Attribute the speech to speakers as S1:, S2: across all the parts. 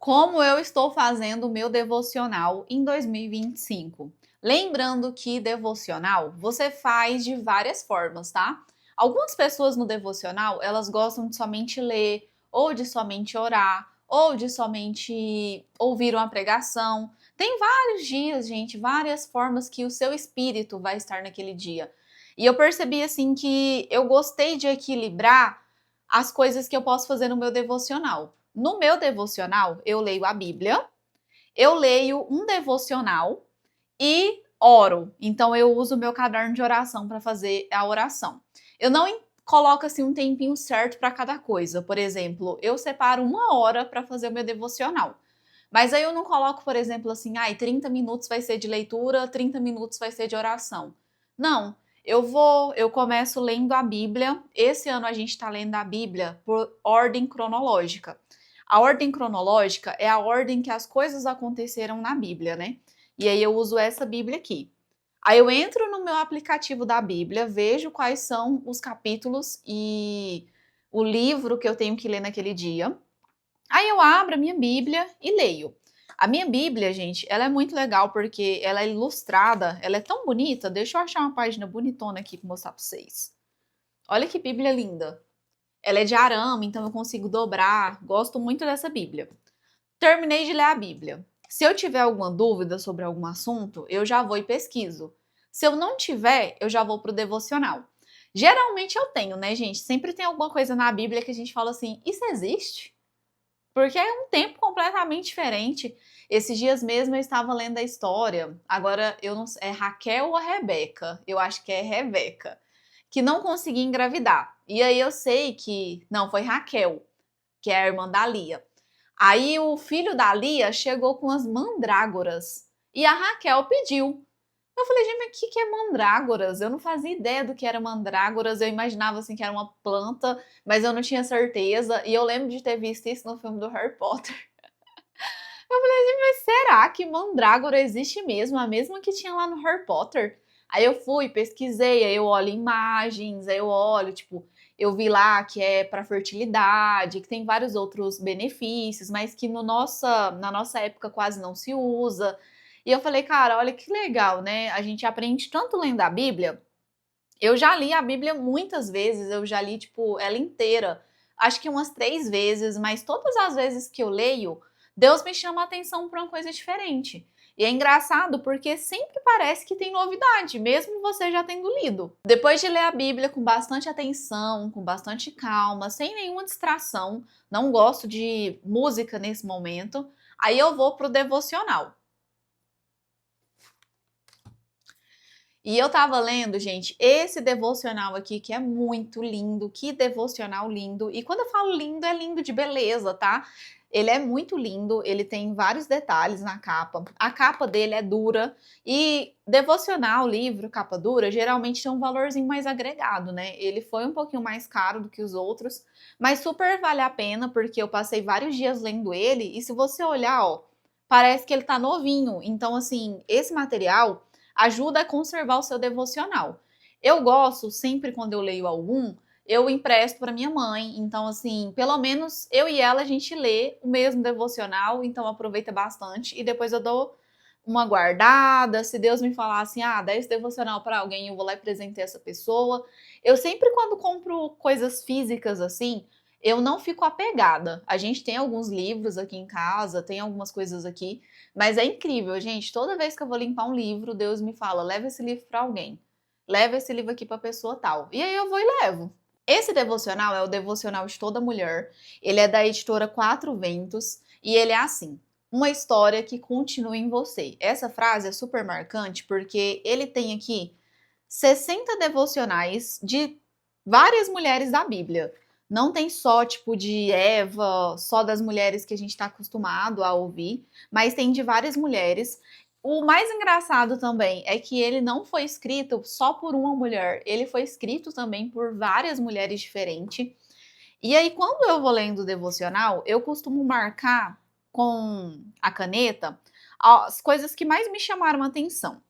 S1: Como eu estou fazendo o meu devocional em 2025? Lembrando que devocional você faz de várias formas, tá? Algumas pessoas no devocional, elas gostam de somente ler, ou de somente orar, ou de somente ouvir uma pregação. Tem vários dias, gente, várias formas que o seu espírito vai estar naquele dia. E eu percebi assim que eu gostei de equilibrar as coisas que eu posso fazer no meu devocional. No meu devocional, eu leio a Bíblia, eu leio um devocional e oro. Então, eu uso o meu caderno de oração para fazer a oração. Eu não coloco assim um tempinho certo para cada coisa. Por exemplo, eu separo 1 hora para fazer o meu devocional. Mas aí eu não coloco, por exemplo, assim, 30 minutos vai ser de leitura, 30 minutos vai ser de oração. Não, eu começo lendo a Bíblia. Esse ano a gente está lendo a Bíblia por ordem cronológica. A ordem cronológica é a ordem que as coisas aconteceram na Bíblia, né? E aí eu uso essa Bíblia aqui. Aí eu entro no meu aplicativo da Bíblia, vejo quais são os capítulos e o livro que eu tenho que ler naquele dia. Aí eu abro a minha Bíblia e leio. A minha Bíblia, gente, ela é muito legal porque ela é ilustrada, ela é tão bonita. Deixa eu achar uma página bonitona aqui para mostrar para vocês. Olha que Bíblia linda. Ela é de arame, então eu consigo dobrar. Gosto muito dessa Bíblia. Terminei de ler a Bíblia. Se eu tiver alguma dúvida sobre algum assunto, eu já vou e pesquiso. Se eu não tiver, eu já vou pro devocional. Geralmente eu tenho, né, gente? Sempre tem alguma coisa na Bíblia que a gente fala assim: isso existe? Porque é um tempo completamente diferente. Esses dias mesmo eu estava lendo a história. Agora eu não sei, é Raquel ou a Rebeca? Eu acho que é Rebeca, que não conseguia engravidar. E aí eu sei que não foi Raquel, que é a irmã da Lia. Aí o filho da Lia chegou com as mandrágoras e a Raquel pediu. Eu falei, gente, mas o que é mandrágoras? Eu não fazia ideia do que era mandrágoras, eu imaginava assim que era uma planta, mas eu não tinha certeza. E eu lembro de ter visto isso no filme do Harry Potter. Eu falei, gente, mas será que mandrágora existe mesmo? A mesma que tinha lá no Harry Potter? Aí eu fui, pesquisei, aí eu olho imagens, aí eu olho, tipo, eu vi lá que é para fertilidade, que tem vários outros benefícios, mas que no na nossa época quase não se usa. E eu falei, cara, olha que legal, né? A gente aprende tanto lendo a Bíblia. Eu já li a Bíblia muitas vezes, eu já li, tipo, ela inteira. Acho que umas 3 vezes, mas todas as vezes que eu leio, Deus me chama a atenção para uma coisa diferente. E é engraçado porque sempre parece que tem novidade, mesmo você já tendo lido. Depois de ler a Bíblia com bastante atenção, com bastante calma, sem nenhuma distração, não gosto de música nesse momento, aí eu vou pro devocional. E eu tava lendo, gente, esse devocional aqui que é muito lindo, que devocional lindo. E quando eu falo lindo, é lindo de beleza, tá? Ele é muito lindo, ele tem vários detalhes na capa. A capa dele é dura e devocional, livro, capa dura, geralmente tem um valorzinho mais agregado, né? Ele foi um pouquinho mais caro do que os outros, mas super vale a pena porque eu passei vários dias lendo ele e se você olhar, ó, parece que ele tá novinho. Então, assim, esse material ajuda a conservar o seu devocional. Eu gosto, sempre quando eu leio algum, eu empresto para minha mãe. Então, assim, pelo menos eu e ela a gente lê o mesmo devocional, então aproveita bastante. E depois eu dou uma guardada. Se Deus me falar assim, dá esse devocional para alguém, eu vou lá e presentear essa pessoa. Eu sempre, quando compro coisas físicas assim, eu não fico apegada. A gente tem alguns livros aqui em casa, tem algumas coisas aqui, mas é incrível, gente. Toda vez que eu vou limpar um livro, Deus me fala: leva esse livro para alguém. Leva esse livro aqui para pessoa tal. E aí eu vou e levo. Esse devocional é o devocional de toda mulher. Ele é da editora Quatro Ventos e ele é assim: uma história que continua em você. Essa frase é super marcante porque ele tem aqui 60 devocionais de várias mulheres da Bíblia. Não tem só, tipo, de Eva, só das mulheres que a gente está acostumado a ouvir, mas tem de várias mulheres. O mais engraçado também é que ele não foi escrito só por uma mulher, ele foi escrito também por várias mulheres diferentes. E aí, quando eu vou lendo o devocional, eu costumo marcar com a caneta as coisas que mais me chamaram a atenção.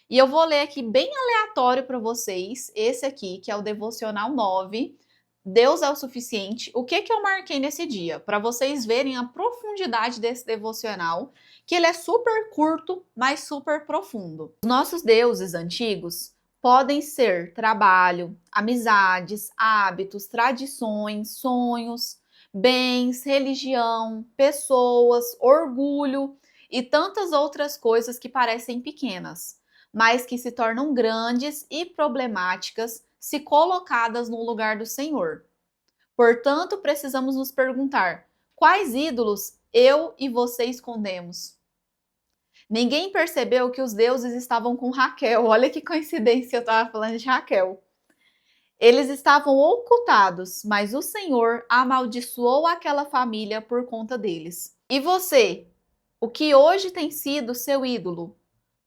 S1: E eu vou ler aqui bem aleatório para vocês, esse aqui, que é o Devocional 9. Deus é o suficiente. O que que eu marquei nesse dia? Para vocês verem a profundidade desse devocional, que ele é super curto, mas super profundo. Os nossos deuses antigos podem ser trabalho, amizades, hábitos, tradições, sonhos, bens, religião, pessoas, orgulho e tantas outras coisas que parecem pequenas, mas que se tornam grandes e problemáticas se colocadas no lugar do Senhor. Portanto, precisamos nos perguntar: quais ídolos eu e você escondemos? Ninguém percebeu que os deuses estavam com Raquel. Olha que coincidência, eu estava falando de Raquel. Eles estavam ocultados, mas o Senhor amaldiçoou aquela família por conta deles. E você? O que hoje tem sido seu ídolo?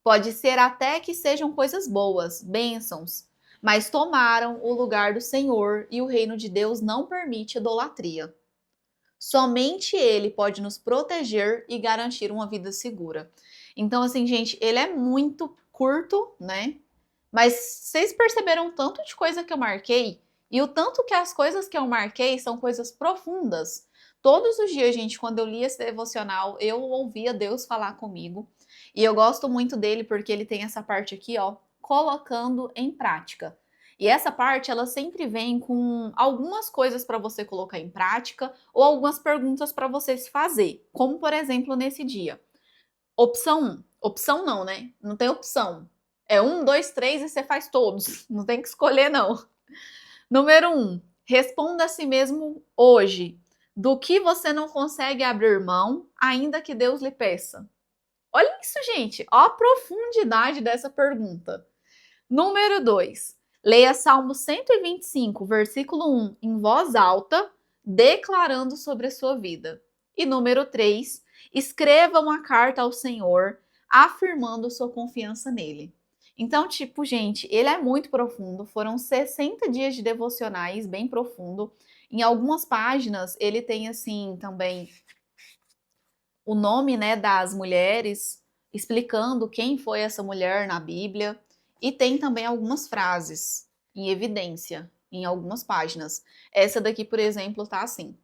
S1: Pode ser até que sejam coisas boas, bênçãos, mas tomaram o lugar do Senhor e o reino de Deus não permite idolatria. Somente Ele pode nos proteger e garantir uma vida segura. Então, assim, gente, ele é muito curto, né? Mas vocês perceberam o tanto de coisa que eu marquei? E o tanto que as coisas que eu marquei são coisas profundas. Todos os dias, gente, quando eu lia esse devocional, eu ouvia Deus falar comigo. E eu gosto muito dele porque ele tem essa parte aqui, ó, colocando em prática. E essa parte, ela sempre vem com algumas coisas para você colocar em prática ou algumas perguntas para você se fazer. Como, por exemplo, nesse dia. Opção 1. Opção não, né? Não tem opção. É 1, 2, 3 e você faz todos. Não tem que escolher, não. Número 1. Responda a si mesmo hoje. Do que você não consegue abrir mão, ainda que Deus lhe peça? Olha isso, gente. Olha a profundidade dessa pergunta. Número 2. Leia Salmo 125, versículo 1, em voz alta, declarando sobre a sua vida. E número 3. Escreva uma carta ao Senhor, afirmando sua confiança nele. Então, tipo, gente, ele é muito profundo. Foram 60 dias de devocionais, bem profundo. Em algumas páginas, ele tem, assim, também o nome, né, das mulheres, explicando quem foi essa mulher na Bíblia. E tem também algumas frases em evidência em algumas páginas. Essa daqui, por exemplo, tá assim: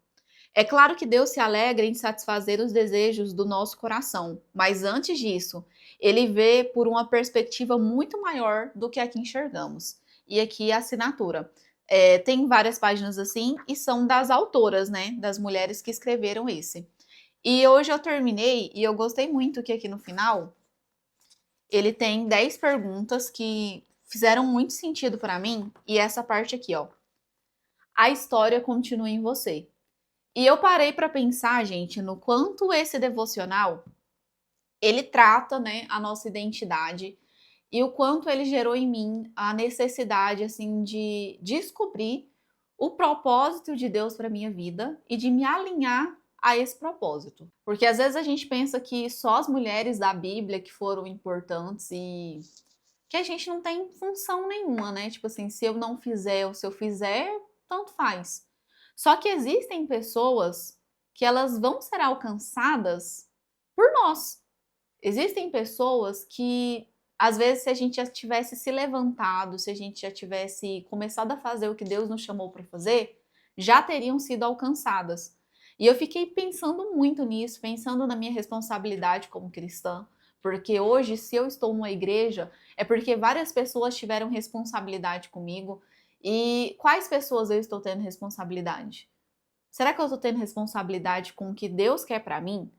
S1: é claro que Deus se alegra em satisfazer os desejos do nosso coração, mas antes disso, ele vê por uma perspectiva muito maior do que a que enxergamos. E aqui a assinatura. Tem várias páginas assim e são das autoras, né? Das mulheres que escreveram esse. E hoje eu terminei e eu gostei muito que aqui no final ele tem 10 perguntas que fizeram muito sentido para mim. E essa parte aqui, ó. A história continua em você. E eu parei para pensar, gente, no quanto esse devocional ele trata, né, a nossa identidade e o quanto ele gerou em mim a necessidade assim de descobrir o propósito de Deus para minha vida e de me alinhar a esse propósito. Porque às vezes a gente pensa que só as mulheres da Bíblia que foram importantes e que a gente não tem função nenhuma, né? Tipo assim, se eu não fizer ou se eu fizer, tanto faz. Só que existem pessoas que elas vão ser alcançadas por nós. Existem pessoas que, às vezes, se a gente já tivesse se levantado, se a gente já tivesse começado a fazer o que Deus nos chamou para fazer, já teriam sido alcançadas. E eu fiquei pensando muito nisso, pensando na minha responsabilidade como cristã, porque hoje, se eu estou numa igreja, é porque várias pessoas tiveram responsabilidade comigo. E quais pessoas eu estou tendo responsabilidade? Será que eu estou tendo responsabilidade com o que Deus quer para mim?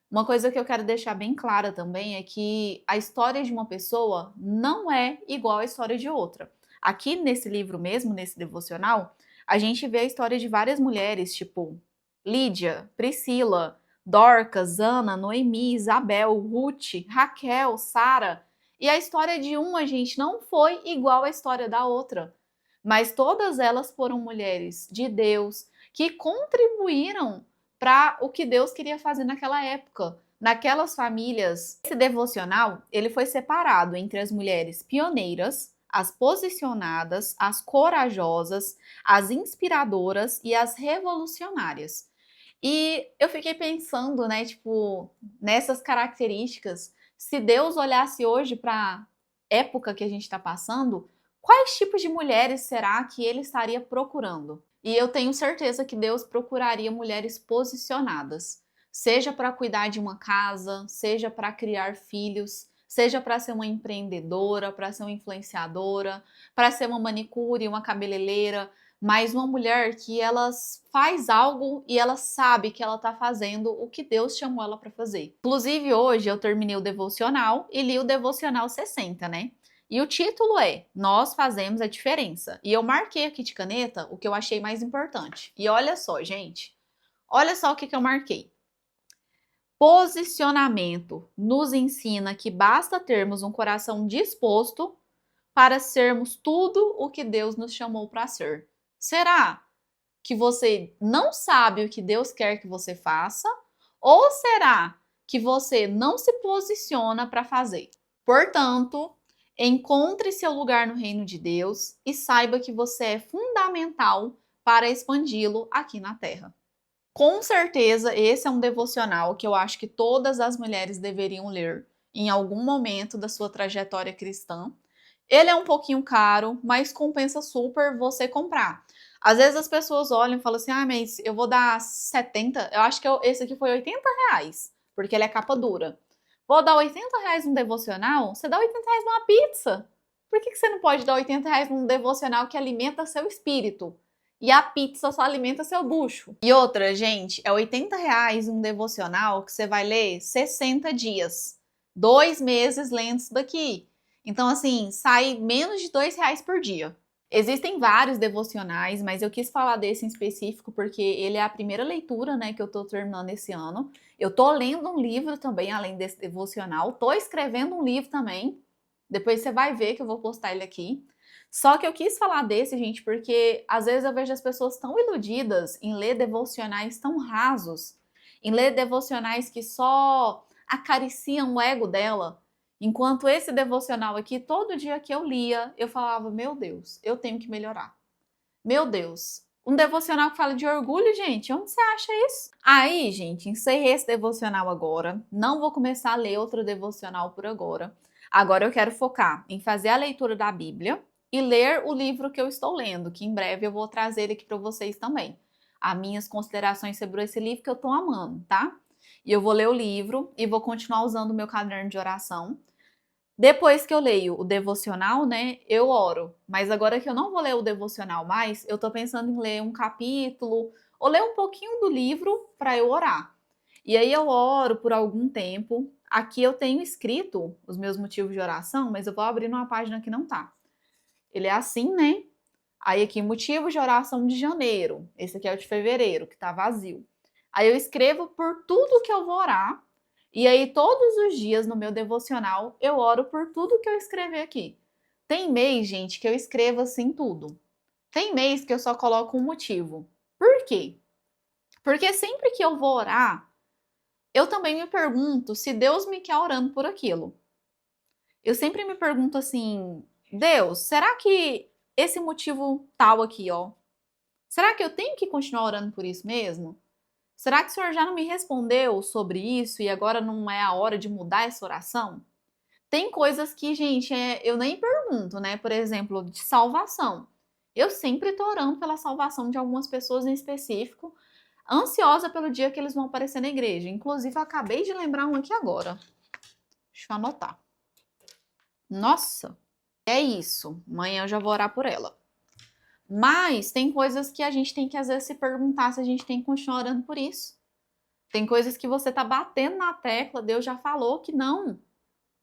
S1: Uma coisa que eu quero deixar bem clara também é que a história de uma pessoa não é igual à história de outra. Aqui nesse livro mesmo, nesse devocional, a gente vê a história de várias mulheres, tipo Lídia, Priscila, Dorcas, Ana, Noemi, Isabel, Ruth, Raquel, Sara. E a história de uma, gente, não foi igual à história da outra. Mas todas elas foram mulheres de Deus que contribuíram para o que Deus queria fazer naquela época, naquelas famílias. Esse devocional, ele foi separado entre as mulheres pioneiras, as posicionadas, as corajosas, as inspiradoras e as revolucionárias. E eu fiquei pensando, né, tipo, nessas características, se Deus olhasse hoje para a época que a gente está passando, quais tipos de mulheres será que ele estaria procurando? E eu tenho certeza que Deus procuraria mulheres posicionadas, seja para cuidar de uma casa, seja para criar filhos, seja para ser uma empreendedora, para ser uma influenciadora, para ser uma manicure, uma cabeleireira, mas uma mulher que ela faz algo e ela sabe que ela está fazendo o que Deus chamou ela para fazer. Inclusive, hoje eu terminei o devocional e li o devocional 60, né? E o título é Nós Fazemos a Diferença. E eu marquei aqui de caneta o que eu achei mais importante. E olha só, gente. Olha só o que eu marquei. Posicionamento nos ensina que basta termos um coração disposto para sermos tudo o que Deus nos chamou para ser. Será que você não sabe o que Deus quer que você faça? Ou será que você não se posiciona para fazer? Portanto, encontre seu lugar no reino de Deus e saiba que você é fundamental para expandi-lo aqui na Terra. Com certeza, esse é um devocional que eu acho que todas as mulheres deveriam ler em algum momento da sua trajetória cristã. Ele é um pouquinho caro, mas compensa super você comprar. Às vezes as pessoas olham e falam assim, ah, mas eu vou dar 70, eu acho que esse aqui foi R$ 80, porque ele é capa dura. Vou dar R$ 80 num devocional? Você dá R$ 80 numa pizza. Por que você não pode dar R$ 80 num devocional que alimenta seu espírito? E a pizza só alimenta seu bucho. E outra, gente, é R$ 80 um devocional que você vai ler 60 dias. 2 meses lendo isso daqui. Então, assim, sai menos de R$ 2 por dia. Existem vários devocionais, mas eu quis falar desse em específico porque ele é a primeira leitura, né, que eu tô terminando esse ano. Eu tô lendo um livro também, além desse devocional. Tô escrevendo um livro também. Depois você vai ver que eu vou postar ele aqui. Só que eu quis falar desse, gente, porque às vezes eu vejo as pessoas tão iludidas em ler devocionais tão rasos, em ler devocionais que só acariciam o ego dela. Enquanto esse devocional aqui, todo dia que eu lia, eu falava: meu Deus, eu tenho que melhorar. Meu Deus. Um devocional que fala de orgulho, gente, onde você acha isso? Aí, gente, encerrei esse devocional agora. Não vou começar a ler outro devocional por agora. Agora eu quero focar em fazer a leitura da Bíblia e ler o livro que eu estou lendo, que em breve eu vou trazer ele aqui para vocês também. As minhas considerações sobre esse livro que eu tô amando, tá? E eu vou ler o livro e vou continuar usando o meu caderno de oração. Depois que eu leio o devocional, né, eu oro. Mas agora que eu não vou ler o devocional mais, eu tô pensando em ler um capítulo ou ler um pouquinho do livro para eu orar. E aí eu oro por algum tempo. Aqui eu tenho escrito os meus motivos de oração, mas eu vou abrir numa página que não tá. Ele é assim, né? Aí aqui, motivos de oração de janeiro. Esse aqui é o de fevereiro, que tá vazio. Aí eu escrevo por tudo que eu vou orar. E aí, todos os dias no meu devocional, eu oro por tudo que eu escrever aqui. Tem mês, gente, que eu escrevo assim tudo. Tem mês que eu só coloco um motivo. Por quê? Porque sempre que eu vou orar, eu também me pergunto se Deus me quer orando por aquilo. Eu sempre me pergunto assim, Deus, será que esse motivo tal aqui, ó, será que eu tenho que continuar orando por isso mesmo? Será que o senhor já não me respondeu sobre isso e agora não é a hora de mudar essa oração? Tem coisas que, gente, eu nem pergunto, né? Por exemplo, de salvação. Eu sempre tô orando pela salvação de algumas pessoas em específico, ansiosa pelo dia que eles vão aparecer na igreja. Inclusive, eu acabei de lembrar um aqui agora. Deixa eu anotar. Nossa, é isso. Amanhã eu já vou orar por ela. Mas tem coisas que a gente tem que, às vezes, se perguntar se a gente tem que continuar orando por isso. Tem coisas que você tá batendo na tecla, Deus já falou que não.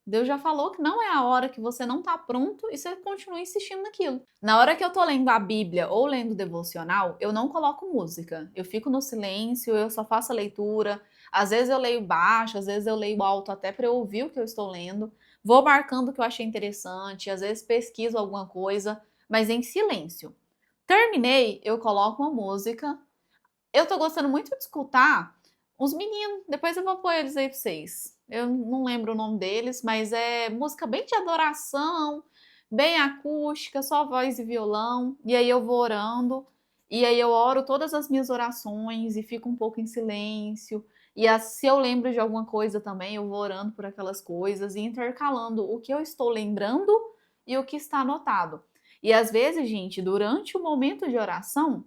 S1: Deus já falou que não é a hora, que você não tá pronto e você continua insistindo naquilo. Na hora que eu tô lendo a Bíblia ou lendo o devocional, eu não coloco música. Eu fico no silêncio, eu só faço a leitura. Às vezes eu leio baixo, às vezes eu leio alto até para eu ouvir o que eu estou lendo. Vou marcando o que eu achei interessante, às vezes pesquiso alguma coisa, mas em silêncio. Terminei, eu coloco uma música. Eu tô gostando muito de escutar os meninos, depois eu vou pôr eles aí pra vocês. Eu não lembro o nome deles, mas é música bem de adoração, bem acústica, só voz e violão. E aí eu vou orando, e aí eu oro todas as minhas orações e fico um pouco em silêncio. E se eu lembro de alguma coisa também, eu vou orando por aquelas coisas e intercalando o que eu estou lembrando e o que está anotado. E às vezes, gente, durante o momento de oração,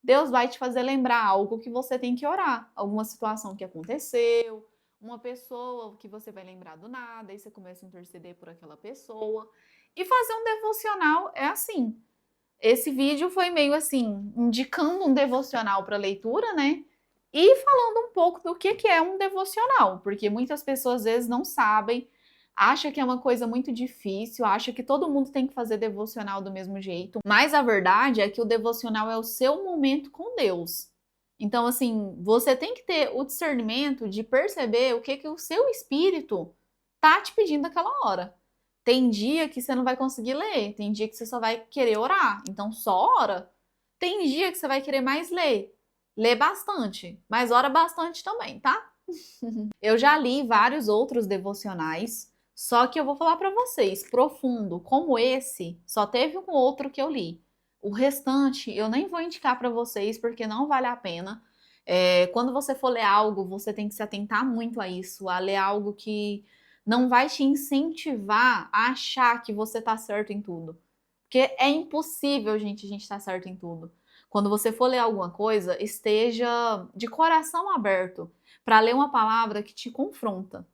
S1: Deus vai te fazer lembrar algo que você tem que orar, alguma situação que aconteceu, uma pessoa que você vai lembrar do nada, aí você começa a interceder por aquela pessoa. E fazer um devocional é assim. Esse vídeo foi meio assim, indicando um devocional para leitura, né? E falando um pouco do que é um devocional, porque muitas pessoas às vezes não sabem, acha que é uma coisa muito difícil, acha que todo mundo tem que fazer devocional do mesmo jeito, mas a verdade é que o devocional é o seu momento com Deus. Então, assim, você tem que ter o discernimento de perceber o que o seu espírito tá te pedindo naquela hora. Tem dia que você não vai conseguir ler, tem dia que você só vai querer orar, então só ora. Tem dia que você vai querer mais ler, lê bastante, mas ora bastante também, tá? Eu já li vários outros devocionais, só que eu vou falar para vocês, profundo como esse, só teve um outro que eu li. O restante eu nem vou indicar para vocês porque não vale a pena. Quando você for ler algo, você tem que se atentar muito a isso, a ler algo que não vai te incentivar a achar que você tá certo em tudo. Porque é impossível, gente, a gente estar certo em tudo. Quando você for ler alguma coisa, esteja de coração aberto para ler uma palavra que te confronta.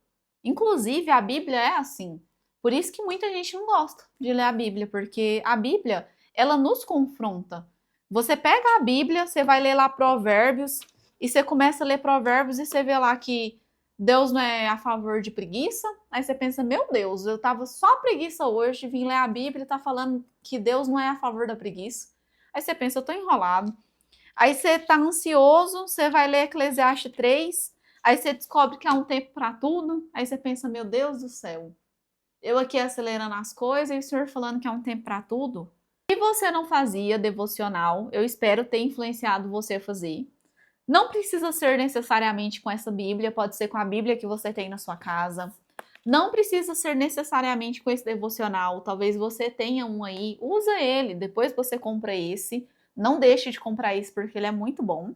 S1: Inclusive, a Bíblia é assim. Por isso que muita gente não gosta de ler a Bíblia, porque a Bíblia, ela nos confronta. Você pega a Bíblia, você vai ler lá Provérbios, e você começa a ler Provérbios e você vê lá que Deus não é a favor de preguiça. Aí você pensa, meu Deus, eu tava só preguiça hoje, vim ler a Bíblia e tá falando que Deus não é a favor da preguiça. Aí você pensa, eu tô enrolado. Aí você tá ansioso, você vai ler Eclesiastes 3, aí você descobre que há um tempo para tudo. Aí você pensa, meu Deus do céu, eu aqui acelerando as coisas e o senhor falando que há um tempo para tudo. Se você não fazia devocional, eu espero ter influenciado você a fazer. Não precisa ser necessariamente com essa Bíblia, pode ser com a Bíblia que você tem na sua casa. Não precisa ser necessariamente com esse devocional, talvez você tenha um aí, usa ele, depois você compra esse. Não deixe de comprar esse porque ele é muito bom.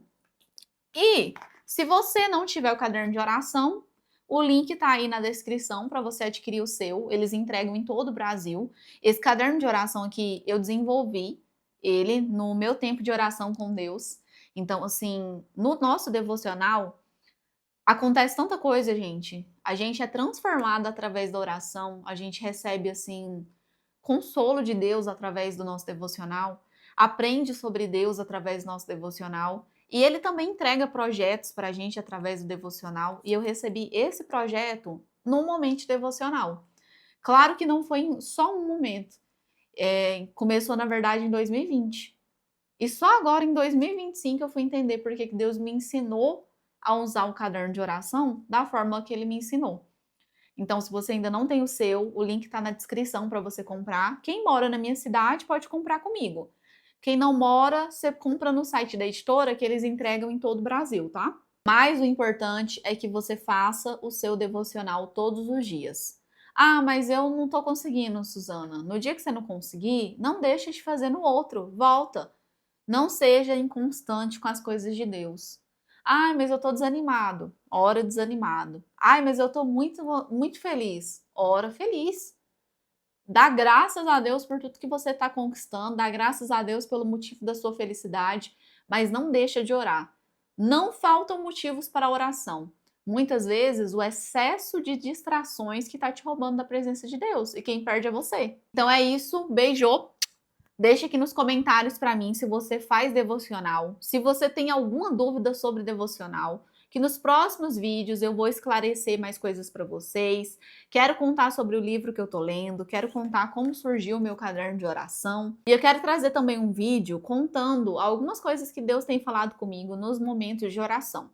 S1: E se você não tiver o caderno de oração, o link tá aí na descrição para você adquirir o seu. Eles entregam em todo o Brasil. Esse caderno de oração aqui eu desenvolvi ele no meu tempo de oração com Deus. Então, assim, no nosso devocional acontece tanta coisa, gente. A gente é transformado através da oração, a gente recebe, assim, consolo de Deus através do nosso devocional, aprende sobre Deus através do nosso devocional. E ele também entrega projetos para a gente através do devocional. E eu recebi esse projeto num momento devocional. Claro que não foi só um momento. Começou, na verdade, em 2020. E só agora, em 2025, eu fui entender por que Deus me ensinou a usar o caderno de oração da forma que ele me ensinou. Então, se você ainda não tem o seu, o link está na descrição para você comprar. Quem mora na minha cidade pode comprar comigo. Quem não mora, você compra no site da editora, que eles entregam em todo o Brasil, tá? Mas o importante é que você faça o seu devocional todos os dias. Ah, mas eu não tô conseguindo, Suzana. No dia que você não conseguir, não deixe de fazer no outro. Volta. Não seja inconstante com as coisas de Deus. Ai, mas eu tô desanimado. Ora desanimado. Ai, mas eu tô muito feliz. Ora feliz. Dá graças a Deus por tudo que você está conquistando, dá graças a Deus pelo motivo da sua felicidade, mas não deixa de orar. Não faltam motivos para a oração. Muitas vezes o excesso de distrações que está te roubando da presença de Deus e quem perde é você. Então é isso, beijo. Deixa aqui nos comentários para mim se você faz devocional, se você tem alguma dúvida sobre devocional, que nos próximos vídeos eu vou esclarecer mais coisas para vocês. Quero contar sobre o livro que eu tô lendo, quero contar como surgiu o meu caderno de oração. E eu quero trazer também um vídeo contando algumas coisas que Deus tem falado comigo nos momentos de oração.